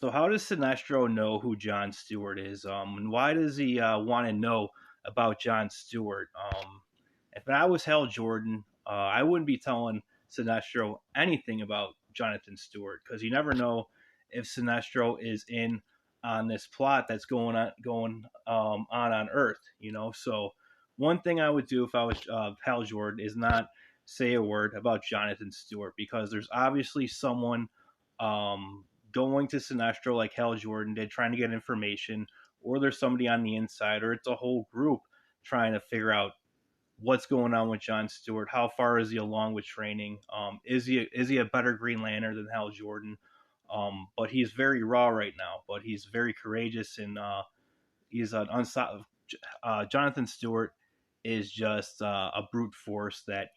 So how does Sinestro know who John Stewart is? And why does he want to know about John Stewart? If I was Hal Jordan, I wouldn't be telling Sinestro anything about Jonathan Stewart because you never know if Sinestro is in on this plot that's going on Earth. So one thing I would do if I was Hal Jordan is not say a word about Jonathan Stewart because there's obviously someone going to Sinestro like Hal Jordan did, trying to get information, or there's somebody on the inside, or it's a whole group trying to figure out what's going on with John Stewart. How far is he along with training? Is he a better Green Lantern than Hal Jordan? But he's very raw right now. But he's very courageous and he's an unstoppable. Jonathan Stewart is just a brute force that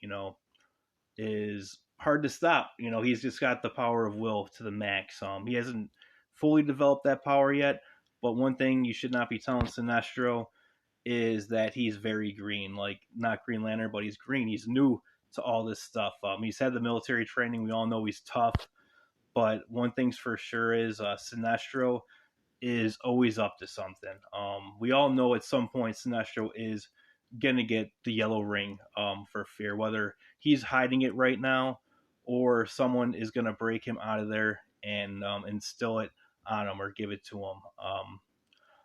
is hard to stop. He's just got the power of will to the max. He hasn't fully developed that power yet, but one thing you should not be telling Sinestro is that he's very green, like not Green Lantern, but he's green. He's new to all this stuff. He's had the military training. We all know he's tough, but one thing's for sure is Sinestro is always up to something. We all know at some point Sinestro is gonna get the yellow ring for fear, whether he's hiding it right now or someone is gonna break him out of there and instill it on him or give it to him.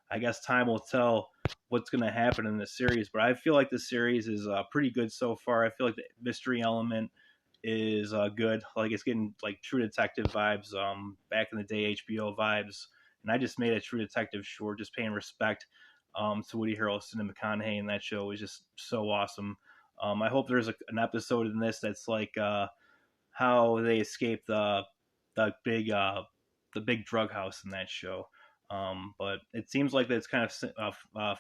I guess time will tell what's going to happen in this series, but I feel like the series is pretty good so far. I feel like the mystery element is good. Like it's getting like True Detective vibes, back in the day HBO vibes, and I just made a True Detective short, just paying respect to Woody Harrelson and McConaughey, and that show is just so awesome. I hope there's an episode in this that's like how they escape the big the big drug house in that show. But it seems like that's kind of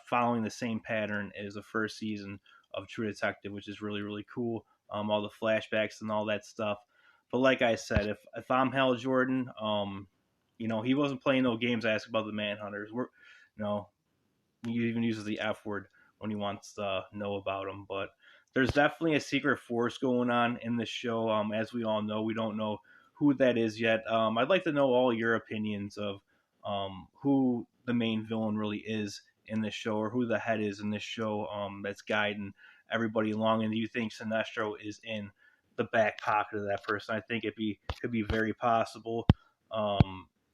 following the same pattern as the first season of True Detective, which is really, really cool. All the flashbacks and all that stuff. But like I said, if I'm Hal Jordan, he wasn't playing no games. I ask about the Manhunters. He even uses the F word when he wants to know about them. But there's definitely a secret force going on in this show. As we all know, we don't know who that is yet. I'd like to know all your opinions of who the main villain really is in this show, or who the head is in this show that's guiding everybody along. And do you think Sinestro is in the back pocket of that person? I think could be very possible.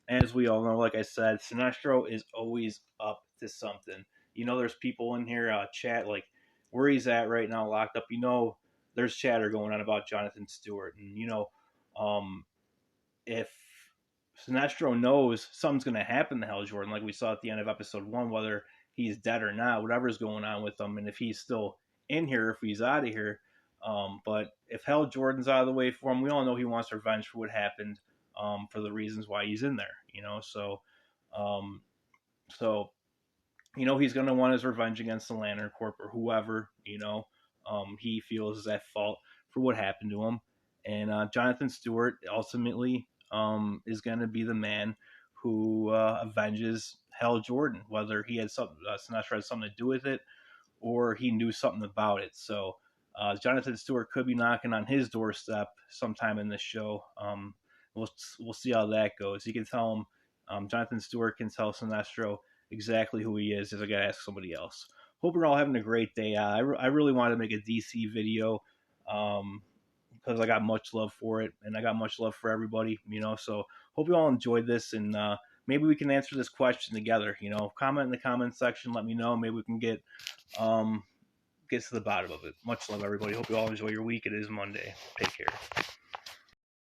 As we all know, like I said, Sinestro is always up to something. There's people in here chat like where he's at right now, locked up. There's chatter going on about Jonathan Stewart, and if Sinestro knows something's going to happen to Hal Jordan, like we saw at the end of episode 1, whether he's dead or not, whatever's going on with him, and if he's still in here, if he's out of here. But if Hal Jordan's out of the way for him, we all know he wants revenge for what happened, for the reasons why he's in there, um, so he's going to want his revenge against the Lantern Corp or whoever, he feels is at fault for what happened to him. And Jonathan Stewart ultimately is going to be the man who avenges Hal Jordan, whether he had Sinestro had something to do with it or he knew something about it. So Jonathan Stewart could be knocking on his doorstep sometime in this show. We'll see how that goes. He can tell him, Jonathan Stewart can tell Sinestro exactly who he is. I got to ask somebody else. Hope you're all having a great day. I really wanted to make a DC video because I got much love for it, and I got much love for everybody, So hope you all enjoyed this, and maybe we can answer this question together. Comment in the comment section. Let me know. Maybe we can get to the bottom of it. Much love, everybody. Hope you all enjoy your week. It is Monday. Take care.